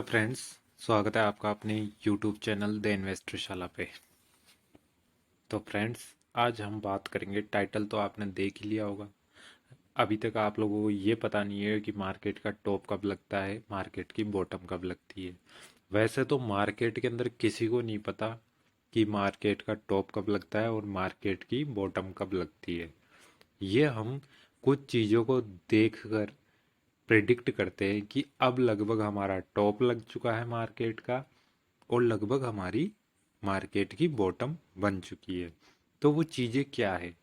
Friends, स्वागत है आपका अपने यूट्यूब चैनल द इन्वेस्टरशाला पे। तो फ्रेंड्स, आज हम बात करेंगे। टाइटल तो आपने देख ही लिया होगा। अभी तक आप लोगों को ये पता नहीं है कि मार्केट का टॉप कब लगता है, मार्केट की बॉटम कब लगती है। वैसे तो मार्केट के अंदर किसी को नहीं पता कि मार्केट का टॉप कब लगता है और मार्केट की बॉटम कब लगती है। ये हम कुछ चीज़ों को देख कर प्रिडिक्ट करते हैं कि अब लगभग हमारा टॉप लग चुका है मार्केट का और लगभग हमारी मार्केट की बॉटम बन चुकी है। तो वो चीज़ें क्या है?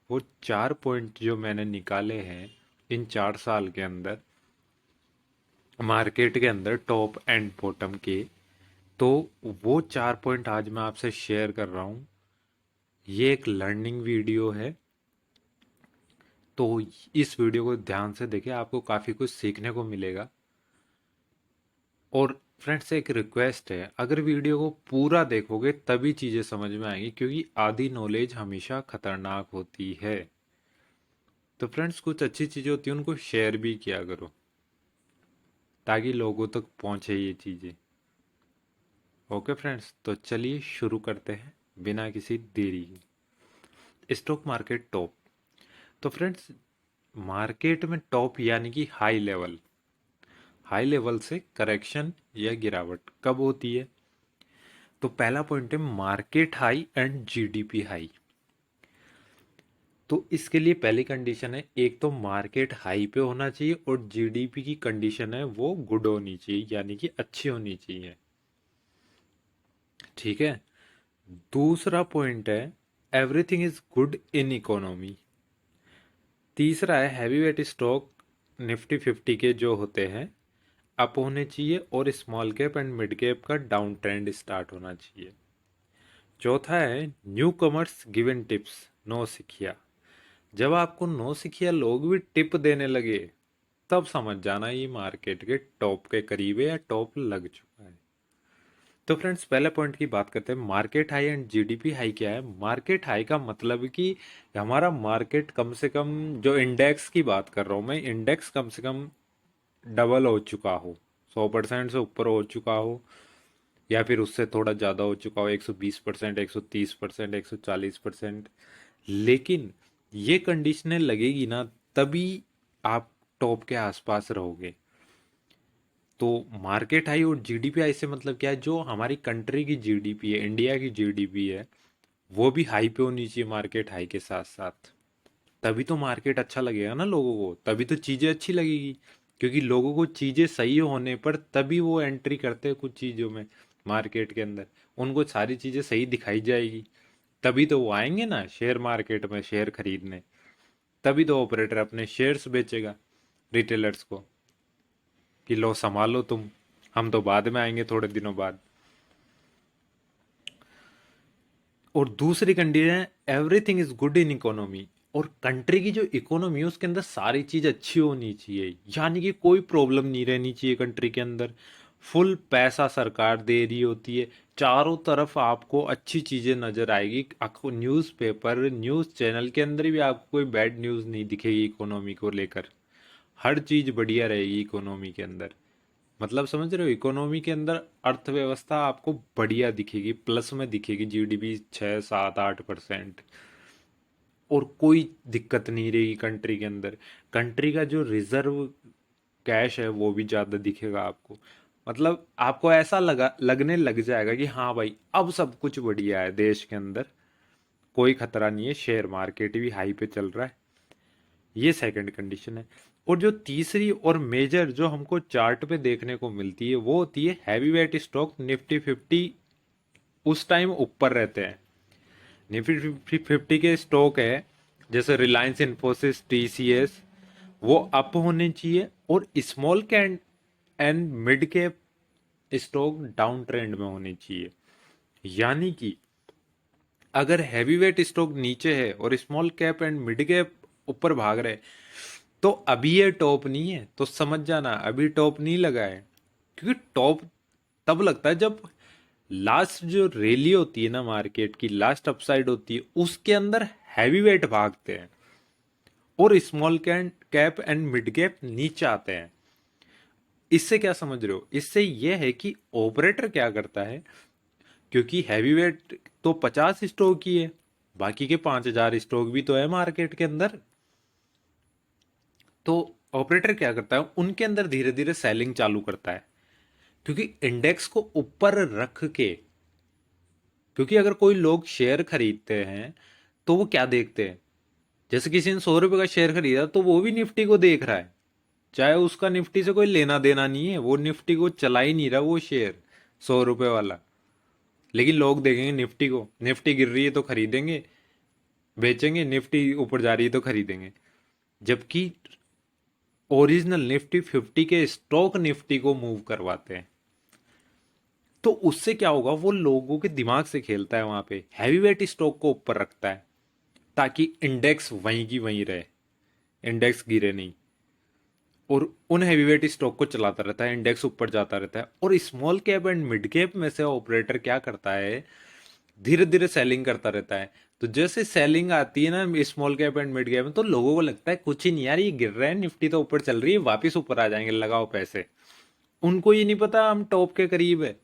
वो 4 पॉइंट जो मैंने निकाले हैं इन 4 साल के अंदर मार्केट के अंदर टॉप एंड बॉटम के, तो वो 4 पॉइंट आज मैं आपसे शेयर कर रहा हूँ। ये एक लर्निंग वीडियो है, तो इस वीडियो को ध्यान से देखें, आपको काफ़ी कुछ सीखने को मिलेगा। और फ्रेंड्स, एक रिक्वेस्ट है, अगर वीडियो को पूरा देखोगे तभी चीज़ें समझ में आएंगी, क्योंकि आधी नॉलेज हमेशा खतरनाक होती है। तो फ्रेंड्स, कुछ अच्छी चीज़ें होती हैं उनको शेयर भी किया करो ताकि लोगों तक पहुंचे ये चीज़ें। ओके फ्रेंड्स, तो चलिए शुरू करते हैं बिना किसी देरी के। Stock market top. तो फ्रेंड्स, मार्केट में टॉप यानी कि हाई लेवल, हाई लेवल से करेक्शन या गिरावट कब होती है? तो पहला पॉइंट है market high and GDP high. तो इसके लिए पहली कंडीशन है, एक तो मार्केट हाई पे होना चाहिए और जीडीपी की कंडीशन है वो गुड होनी चाहिए, यानी कि अच्छी होनी चाहिए। ठीक है। दूसरा पॉइंट है everything is good in economy. तीसरा है हैवी वेट स्टॉक निफ्टी 50 के जो होते हैं अप होने चाहिए और small cap and mid cap का डाउन ट्रेंड स्टार्ट होना चाहिए। चौथा है न्यू कमर्स गिवन टिप्स नो सिखिया। जब आपको नो सिखिया लोग भी टिप देने लगे तब समझ जाना ये मार्केट के टॉप के करीब है या टॉप लग चुका है। तो फ्रेंड्स, पहले पॉइंट की बात करते हैं, market high and GDP high क्या है? मार्केट हाई का मतलब है कि हमारा मार्केट कम से कम, जो इंडेक्स की बात कर रहा हूँ मैं, इंडेक्स कम से कम डबल हो चुका हो, 100% से ऊपर हो चुका हो, या फिर उससे थोड़ा ज़्यादा हो चुका हो, 120%, 130%, 140%। लेकिन ये कंडीशनें लगेगी ना, तभी आप टॉप के आसपास रहोगे। तो मार्केट हाई और जीडीपी हाई से मतलब क्या है? जो हमारी कंट्री की जीडीपी है, इंडिया की जीडीपी है, वो भी हाई पे होनी चाहिए मार्केट हाई के साथ साथ। तभी तो मार्केट अच्छा लगेगा ना लोगों को, तभी तो चीज़ें अच्छी लगेगी। क्योंकि लोगों को चीज़ें सही होने पर तभी वो एंट्री करते हैं कुछ चीज़ों में मार्केट के अंदर। उनको सारी चीज़ें सही दिखाई जाएगी, तभी तो वो आएंगे ना शेयर मार्केट में शेयर खरीदने। तभी तो ऑपरेटर अपने शेयर्स बेचेगा रिटेलर्स को कि लो संभालो तुम, हम तो बाद में आएंगे थोड़े दिनों बाद। और दूसरी कंडीशन है everything is good in economy. और कंट्री की जो इकोनॉमी है उसके अंदर सारी चीज अच्छी होनी चाहिए, यानी कि कोई प्रॉब्लम नहीं रहनी चाहिए कंट्री के अंदर। फुल पैसा सरकार दे रही होती है, चारों तरफ आपको अच्छी चीजें नजर आएगी। आपको न्यूज़पेपर न्यूज़ चैनल के अंदर भी आपको कोई बैड न्यूज़ नहीं दिखेगी इकोनॉमी को लेकर। हर चीज बढ़िया रहेगी इकोनॉमी के अंदर। मतलब समझ रहे हो, इकोनॉमी के अंदर अर्थव्यवस्था आपको बढ़िया दिखेगी, प्लस में दिखेगी, जीडीपी 6, 7, 8%। और कोई दिक्कत नहीं रहेगी कंट्री के अंदर। कंट्री का जो रिजर्व कैश है वो भी ज़्यादा दिखेगा आपको। मतलब आपको ऐसा लगने लग जाएगा कि हाँ भाई, अब सब कुछ बढ़िया है देश के अंदर, कोई खतरा नहीं है, शेयर मार्केट भी हाई पे चल रहा है। ये सेकंड कंडीशन है। और जो तीसरी और मेजर जो हमको चार्ट पे देखने को मिलती है वो होती है हैवी वेट स्टॉक निफ्टी 50 उस टाइम ऊपर रहते हैं। निफ्टी 50 के स्टॉक है जैसे रिलायंस, इंफोसिस, टीसीएस, वो अप होने चाहिए। और स्मॉल कैंड and mid cap stock down trend में होने चाहिए। यानी कि अगर हैवी वेट स्टॉक नीचे है और small cap and mid cap ऊपर भाग रहे, तो अभी ये टॉप नहीं है, तो समझ जाना अभी टॉप नहीं लगा है। क्योंकि टॉप तब लगता है जब लास्ट जो रैली होती है ना, मार्केट की लास्ट अपसाइड होती है, उसके अंदर हैवी वेट भागते हैं और small cap and mid cap नीचे आते हैं। इससे क्या समझ रहे हो? इससे यह है कि ऑपरेटर क्या करता है, क्योंकि हैवी वेट तो 50 स्टॉक ही है, बाकी के 5,000 स्टॉक भी तो है मार्केट के अंदर। तो ऑपरेटर क्या करता है, उनके अंदर धीरे धीरे सेलिंग चालू करता है, क्योंकि इंडेक्स को ऊपर रख के। क्योंकि अगर कोई लोग शेयर खरीदते हैं तो वो क्या देखते हैं, जैसे किसी ने 100 रुपए का शेयर खरीदा तो वो भी निफ्टी को देख रहा है, चाहे उसका निफ्टी से कोई लेना देना नहीं है, वो निफ्टी को चला ही नहीं रहा वो शेयर 100 रुपए वाला। लेकिन लोग देखेंगे निफ्टी को, निफ्टी गिर रही है तो खरीदेंगे, बेचेंगे, निफ्टी ऊपर जा रही है तो खरीदेंगे। जबकि ओरिजिनल निफ्टी 50 के स्टॉक निफ्टी को मूव करवाते हैं। तो उससे क्या होगा, वो लोगों के दिमाग से खेलता है, वहां पे हैवी वेट स्टॉक को ऊपर रखता है ताकि इंडेक्स वहीं की वहीं रहे, इंडेक्स गिरे नहीं। और उन हैवीवेट स्टॉक को चलाता रहता है, इंडेक्स ऊपर जाता रहता है। और small cap and mid cap में से ऑपरेटर क्या करता है, धीरे धीरे सेलिंग करता रहता है। तो जैसे सेलिंग आती है ना small cap and mid cap में, तो लोगों को लगता है कुछ ही नहीं यार, ये गिर रहा है, निफ्टी तो ऊपर चल रही है, वापिस ऊपर आ जाएंगे, लगाओ पैसे। उनको ये नहीं पता हम टॉप के करीब है,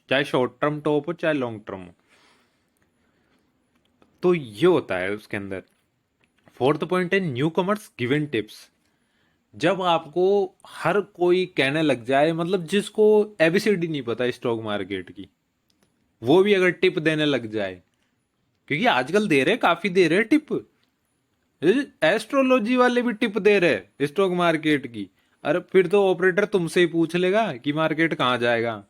चाहे शॉर्ट टर्म टॉप हो चाहे लॉन्ग टर्म हो। तो ये होता है उसके अंदर। फोर्थ पॉइंट है न्यू कमर्स गिवन टिप्स। जब आपको हर कोई कहने लग जाए, मतलब जिसको एबीसीडी नहीं पता स्टॉक मार्केट की, वो भी अगर टिप देने लग जाए, क्योंकि आजकल दे रहे, काफी दे रहे टिप, एस्ट्रोलॉजी वाले भी टिप दे रहे स्टॉक मार्केट की। अरे फिर तो ऑपरेटर तुमसे ही पूछ लेगा कि मार्केट कहां जाएगा।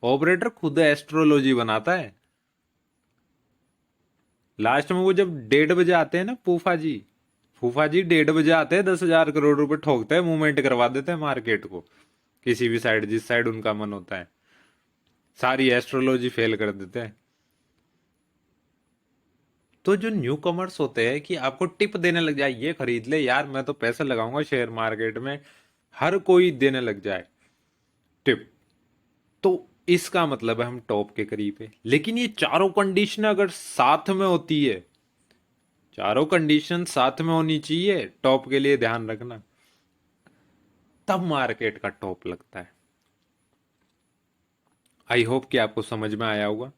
ऑपरेटर खुद एस्ट्रोलॉजी बनाता है। लास्ट में वो जब 1:30 बजे आते हैं ना, फूफा जी 1:30 बजे आते हैं, 10,000 करोड़ रुपए ठोकते हैं, मूवमेंट करवा देते हैं मार्केट को, किसी भी साइड, जिस साइड उनका मन होता है, सारी एस्ट्रोलॉजी फेल कर देते हैं। तो जो न्यू कमर्स होते हैं कि आपको टिप देने लग जाए, ये खरीद ले यार, मैं तो पैसे लगाऊंगा शेयर मार्केट में, हर कोई देने लग जाए टिप, तो इसका मतलब है हम टॉप के करीब है। लेकिन ये चारों कंडीशन अगर साथ में होती है, चारों कंडीशन साथ में होनी चाहिए टॉप के लिए, ध्यान रखना, तब मार्केट का टॉप लगता है। आई होप कि आपको समझ में आया होगा।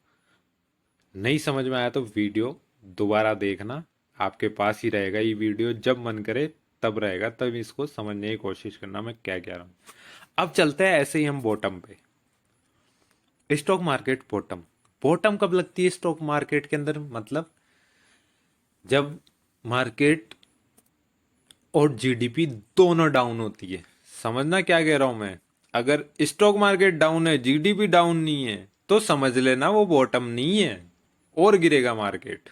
नहीं समझ में आया तो वीडियो दोबारा देखना, आपके पास ही रहेगा ये वीडियो, जब मन करे तब रहेगा, तब इसको समझने की कोशिश करना मैं क्या कह रहा हूं। अब चलते हैं ऐसे ही हम बॉटम पे। स्टॉक मार्केट बॉटम, बॉटम कब लगती है स्टॉक मार्केट के अंदर, मतलब जब मार्केट और जीडीपी दोनों डाउन होती है। समझना क्या कह रहा हूं मैं, अगर स्टॉक मार्केट डाउन है, जीडीपी डाउन नहीं है, तो समझ लेना वो बॉटम नहीं है, और गिरेगा मार्केट।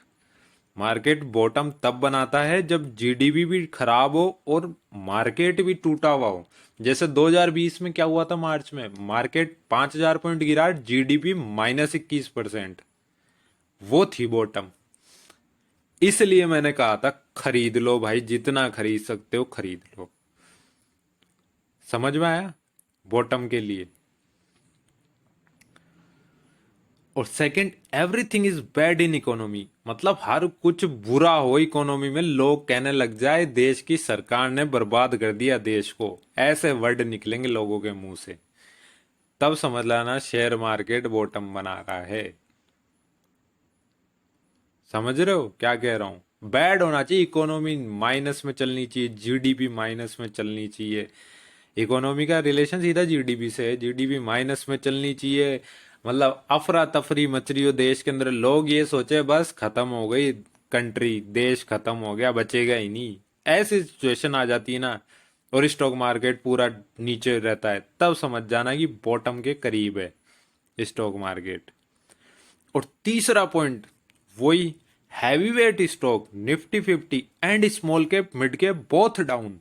मार्केट बॉटम तब बनाता है जब जीडीपी भी खराब हो और मार्केट भी टूटा हुआ हो। जैसे 2020 में क्या हुआ था, मार्च में मार्केट 5,000 पॉइंट गिरा, जीडीपी -21%, वो थी बॉटम। इसलिए मैंने कहा था खरीद लो भाई, जितना खरीद सकते हो खरीद लो। समझ में आया बॉटम के लिए। और second, everything is bad in economy, मतलब हर कुछ बुरा हो इकोनॉमी में, लोग कहने लग जाए देश की सरकार ने बर्बाद कर दिया देश को, ऐसे वर्ड निकलेंगे लोगों के मुंह से, तब समझ लेना शेयर मार्केट बॉटम बना रहा है। समझ रहे हो क्या कह रहा हूं, बैड होना चाहिए, इकोनॉमी माइनस में चलनी चाहिए, जीडीपी माइनस में चलनी चाहिए। इकोनॉमी का रिलेशन सीधा जीडीपी से है, जीडीपी माइनस में चलनी चाहिए, मतलब अफरा तफरी मच रही हो देश के अंदर, लोग ये सोचे बस खत्म हो गई कंट्री, देश खत्म हो गया, बचेगा ही नहीं, ऐसी सिचुएशन आ जाती है ना, और स्टॉक मार्केट पूरा नीचे रहता है, तब समझ जाना कि बॉटम के करीब है स्टॉक मार्केट। और तीसरा पॉइंट वही, heavy weight stock Nifty 50 and small cap mid cap both down.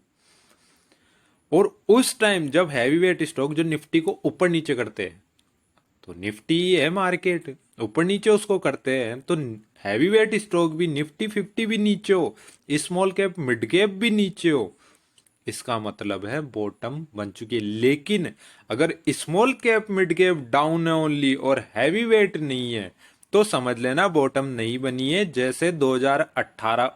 और उस टाइम जब हैवी वेट स्टॉक जो निफ्टी को ऊपर नीचे करते हैं, तो निफ्टी है मार्केट, ऊपर नीचे उसको करते हैं, तो हैवी वेट स्टॉक भी निफ्टी 50 भी नीचे हो, स्मॉल कैप मिड कैप भी नीचे हो, इसका मतलब है बॉटम बन चुकी है। लेकिन अगर small cap mid cap down है ओनली और हैवी वेट नहीं है, तो समझ लेना बॉटम नहीं बनी है, जैसे 2018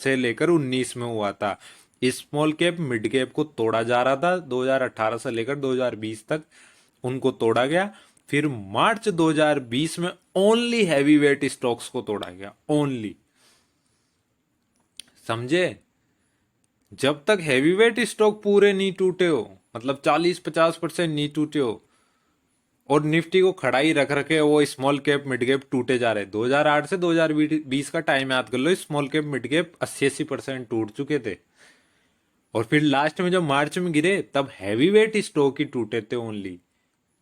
से लेकर 19 में हुआ था। स्मॉल कैप मिड कैप को तोड़ा जा रहा था 2018 से लेकर 2020 तक, उनको तोड़ा गया। फिर मार्च 2020 में ओनली हैवी वेट स्टॉक्स को तोड़ा गया, ओनली। समझे? जब तक हैवी वेट स्टॉक पूरे नहीं टूटे हो, मतलब 40-50% नहीं टूटे हो, और निफ्टी को खड़ा ही रख रखे वो स्मॉल कैप मिड कैप टूटे जा रहे। 2008 से 2020 का टाइम याद कर लो, स्मॉल कैप मिड कैप 80-80% टूट चुके थे। और फिर लास्ट में जब मार्च में गिरे तब हैवी वेट स्टॉक ही टूटे थे ओनली।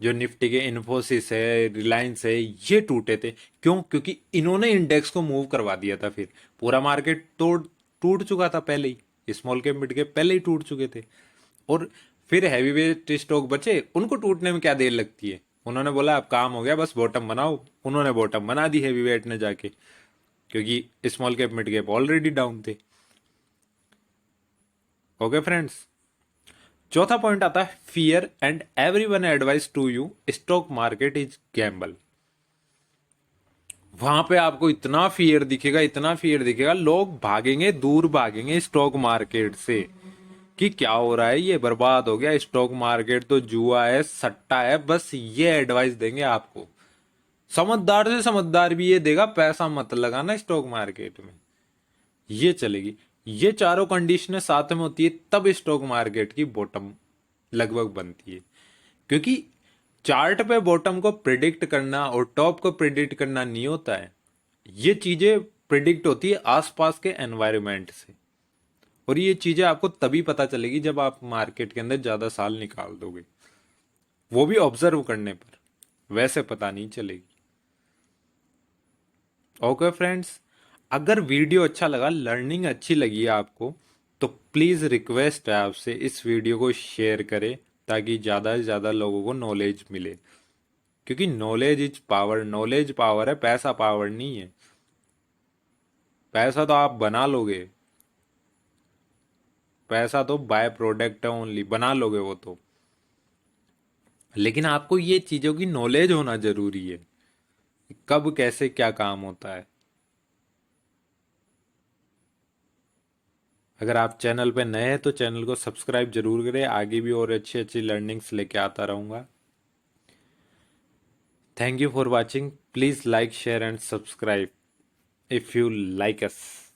जो निफ्टी के इन्फोसिस है, रिलायंस है, ये टूटे थे। क्यों? क्योंकि इन्होंने इंडेक्स को मूव करवा दिया था। फिर पूरा मार्केट तोड़ टूट चुका था पहले ही, स्मॉल कैप मिड कैप पहले ही टूट चुके थे। और फिर हैवी वेट स्टॉक बचे, उनको टूटने में क्या देर लगती है। उन्होंने बोला अब काम हो गया, बस बॉटम बनाओ। उन्होंने बॉटम बना दी हैवी वेट ने जाके, क्योंकि small cap mid cap already down थे। ओके फ्रेंड्स, चौथा पॉइंट आता है fear and everyone advice to you stock market is gamble. वहां पे आपको इतना फियर दिखेगा, इतना फियर दिखेगा, लोग भागेंगे, दूर भागेंगे स्टॉक मार्केट से कि क्या हो रहा है, ये बर्बाद हो गया, स्टॉक मार्केट तो जुआ है, सट्टा है। बस ये एडवाइस देंगे आपको। समझदार से समझदार भी ये देगा, पैसा मत लगाना स्टॉक मार्केट में, ये चलेगी। ये चारों कंडीशनें साथ में होती है तब स्टॉक मार्केट की बॉटम लगभग बनती है। क्योंकि चार्ट पे बॉटम को प्रिडिक्ट करना और टॉप को प्रिडिक्ट करना नहीं होता है। ये चीजें प्रिडिक्ट होती है आसपास के एनवायरनमेंट से। और ये चीजें आपको तभी पता चलेगी जब आप मार्केट के अंदर ज्यादा साल निकाल दोगे, वो भी ऑब्जर्व करने पर, वैसे पता नहीं चलेगी। ओके फ्रेंड्स, अगर वीडियो अच्छा लगा, लर्निंग अच्छी लगी आपको, तो प्लीज रिक्वेस्ट है आपसे इस वीडियो को शेयर करें, ताकि ज्यादा से ज्यादा लोगों को नॉलेज मिले। क्योंकि knowledge is power, knowledge power है, पैसा पावर नहीं है। पैसा तो आप बना लोगे, पैसा तो बाय प्रोडक्ट है, ओनली बना लोगे वो तो। लेकिन आपको ये चीजों की नॉलेज होना जरूरी है, कब कैसे क्या काम होता है। अगर आप चैनल पे नए हैं तो चैनल को सब्सक्राइब जरूर करें, आगे भी और अच्छी अच्छी लर्निंग्स लेके आता रहूंगा। Thank you for watching, please like share and subscribe if you like us.